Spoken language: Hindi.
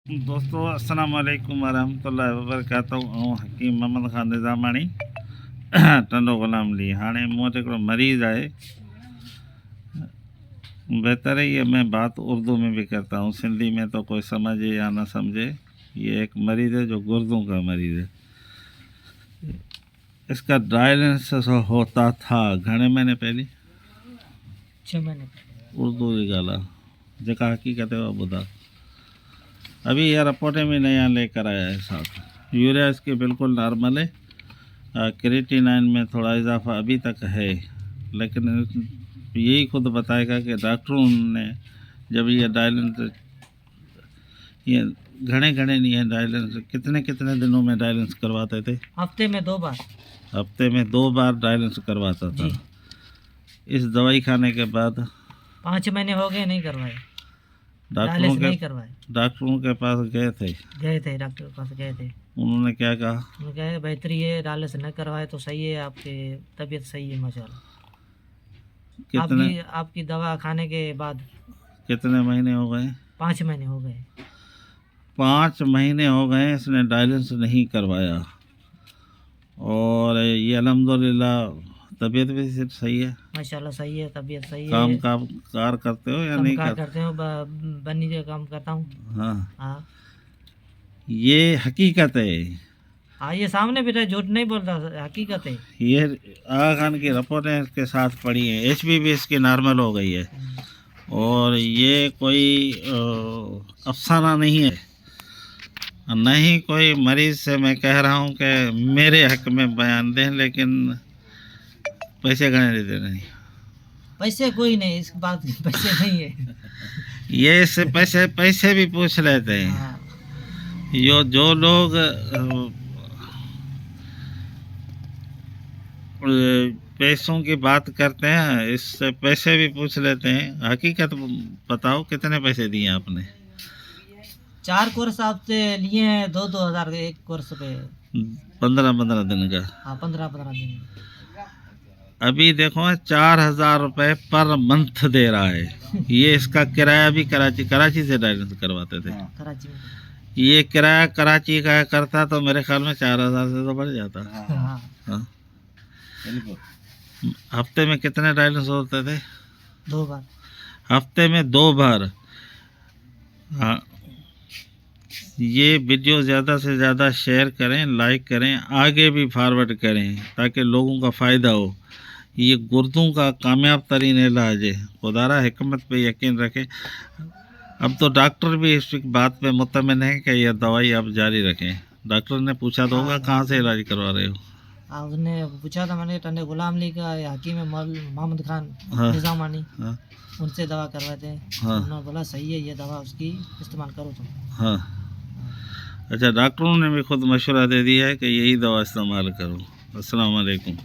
दोस्तों अस्सलाम वालेकुम वरहमतुल्लाहि वबरकातुहू। हकीम मोहम्मद ख़ान निज़ामाणी टंडो ग़ुलाम ली। हाणे मूं वटि हिकिड़ो मरीज़ आहे। बेहतर है ये मैं बात उर्दू में भी करता हूँ, सिंधी में तो कोई समझे या ना समझे। ये एक मरीज़ है जो गुर्दों का मरीज़ है। इसका डायलिसिस होता था घणे महीने पहले, 6 महीने पहले। उर्दू जी ॻाल्हि आहे, जेका हक़ीक़त है वो ॿुधा। अभी ये रिपोर्टें भी नया लेकर आया है साहब। यूरिया इसकी बिल्कुल नॉर्मल है, क्रिएटिनिन में थोड़ा इजाफा अभी तक है, लेकिन यही खुद बताएगा कि डॉक्टरों ने जब ये डायलिसिस, ये घने नहीं है डायलिसिस, कितने दिनों में डायलिसिस करवाते थे? हफ्ते में 2 बार। हफ्ते में 2 बार डायलिसिस करवाता था। जी। इस दवाई खाने के बाद 5 महीने हो गए नहीं करवाए, डॉक्टरों नहीं करवाए। डॉक्टरों के पास गए थे डॉक्टर के पास गए थे। उन्होंने क्या कहा? उन्होंने कहा बेहतरी है, डायलिसिस न करवाए तो सही है, आपकी तबीयत सही है माशाल्लाह। आपकी दवा खाने के बाद कितने महीने हो गए? 5 महीने हो गए। 5 महीने हो गए इसने डायलिसिस नहीं करवाया, और ये अल्हम्दुलिल्लाह तबीयत भी सिर्फ सही है माशाल्लाह, सही है, तबीयत सही है। काम कार करते हो या नहीं करते हो? बनी के काम करता हूँ। हाँ, ये हकीकत है। हाँ, ये सामने भी झूठ नहीं बोलता, हकीकत है। ये आगा खान की रिपोर्टें इसके साथ पड़ी हैं, HB भी इसकी नॉर्मल हो गई है, और ये कोई अफसाना नहीं है, नहीं कोई मरीज़ से मैं कह रहा हूँ कि मेरे हक में बयान दें, लेकिन पैसे घने देते नहीं। पैसे कोई नहीं, इस बात के पैसे नहीं है। ये इससे पैसे भी पूछ लेते हैं। हाँ। जो लोग पैसों की बात करते हैं, इससे पैसे भी पूछ लेते हैं। हकीकत बताओ, कितने पैसे दिए आपने? 4 कोर्स आपसे लिए हैं, 2-2 हज़ार एक कोर्स पे। 15 दिन का। हाँ, 15 दिन। अभी देखो 4,000 रुपये पर मंथ दे रहा है। ये इसका किराया भी कराची से डायलिसिस करवाते थे। कराची में ये किराया कराची का करता तो मेरे ख्याल में 4,000 से तो बढ़ जाता। हाँ। हफ्ते में कितने डायलिसिस होते थे? 2 बार। हफ्ते में 2 बार। हाँ, ये वीडियो ज़्यादा से ज़्यादा शेयर करें, लाइक करें, आगे भी फॉरवर्ड करें, ताकि लोगों का फ़ायदा हो। ये गुर्दों का कामयाब तरीन इलाज है। खुदारा हिकमत पे यकीन रखें। अब तो डॉक्टर भी इस बात पे मुतमिन है कि यह दवाई आप जारी रखें। डॉक्टर ने पूछा तो होगा कहाँ से इलाज करवा रहे हो? उसने पूछा था, मैंने टंडे ग़ुलाम ली का हकीम मोहम्मद ख़ान निज़ामानी, उनसे दवा करवाते हैं। उन्होंने बोला सही है, ये दवा उसकी इस्तेमाल करो तुम। हाँ। अच्छा, डॉक्टरों ने भी खुद मशवरा दे दिया है कि यही दवा इस्तेमाल करो। अस्सलाम वालेकुम।